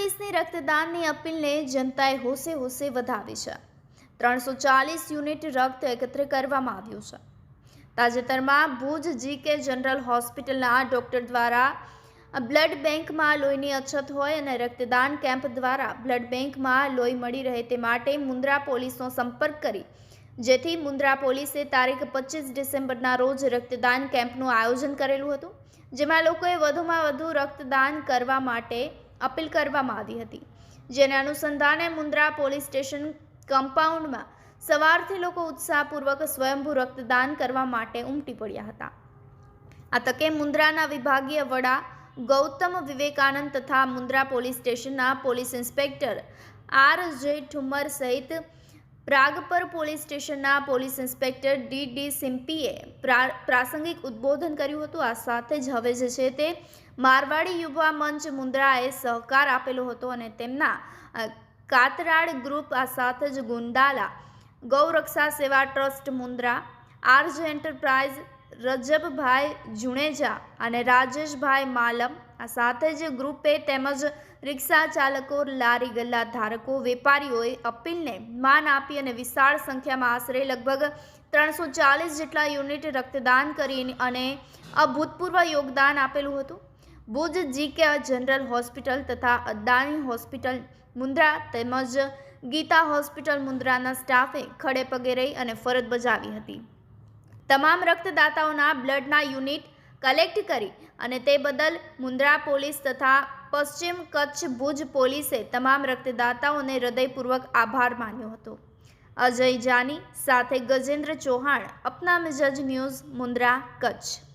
પોલીસની રક્તદાનની અપીલને જનતાએ હોશે હોશે વધાવી છે। 340 યુનિટ રક્ત એકત્ર કરવામાં આવ્યું છે। તાજેતરમાં ભુજ જીકે જનરલ હોસ્પિટલના ડોક્ટર દ્વારા બ્લડ બેંકમાં લોહીની અછત હોય અને રક્તદાન કેમ્પ દ્વારા બ્લડ બેંકમાં લોહી મળી રહે તે માટે મુન્દ્રા પોલીસનો સંપર્ક કરી જેથી મુન્દ્રા પોલીસે તારીખ 25 ડિસેમ્બરના રોજ રક્તદાન કેમ્પનું આયોજન કરેલું હતું, જેમાં લોકોએ વધુમાં વધુ રક્તદાન કરવા માટે અપીલ કરવામાં આવી હતી। જેને અનુસંધાને મુન્દ્રા પોલીસ સ્ટેશન કમ્પાઉન્ડમાં સવારથી લોકો ઉત્સાહપૂર્વક સ્વયંભૂ રક્તદાન કરવા માટે ઉમટી પડ્યા હતા। આ તકે મુન્દ્રાના વિભાગીય વડા ગૌતમ વિવેકાનંદ તથા મુન્દ્રા પોલીસ સ્ટેશનના પોલીસ ઇન્સ્પેક્ટર આર.જે. ઠુમ્મર સહિત પ્રાગપર પોલીસ સ્ટેશનના પોલીસ ઇન્સ્પેક્ટર ડી.ડી. સિમ્પીએ પ્રાસંગિક ઉદ્બોધન કર્યું હતું। આ સાથે જ હવે જે છે તે મારવાડી યુવા મંચ મુન્દ્રાએ સહકાર આપેલો હતો અને તેમના કાતરાડ ગ્રુપ, આ સાથે જ ગુંડાલા ગૌરક્ષા સેવા ટ્રસ્ટ મુન્દ્રા, આર.જે. એન્ટરપ્રાઇઝ, રજબભાઈ જુણેજા અને રાજેશભાઈ માલમ, આ સાથે જ ગ્રુપે તેમજ રિક્ષા ચાલકો, લારી ગલ્લા ધારકો, વેપારીઓએ અપીલને માન આપી અને વિશાળ સંખ્યામાં આશરે લગભગ 340 જેટલા યુનિટ રક્તદાન કરી અને અભૂતપૂર્વ યોગદાન આપેલું હતું। ભુજ જીકે જનરલ હોસ્પિટલ તથા અદાણી હોસ્પિટલ મુન્દ્રા તેમજ ગીતા હોસ્પિટલ મુન્દ્રાના સ્ટાફે ખડે પગે રહી અને ફરજ બજાવી હતી। તમામ રક્તદાતાઓના બ્લડના યુનિટ કલેક્ટ કરી અને તે બદલ મુન્દ્રા પોલીસ તથા પશ્ચિમ કચ્છ ભુજ પોલીસે તમામ રક્તદાતાઓને હૃદયપૂર્વક આભાર માન્યો હતો। અજય જાની સાથે ગજેન્દ્ર ચૌહાણ, અપના મિજાજ ન્યૂઝ, મુન્દ્રા, કચ્છ।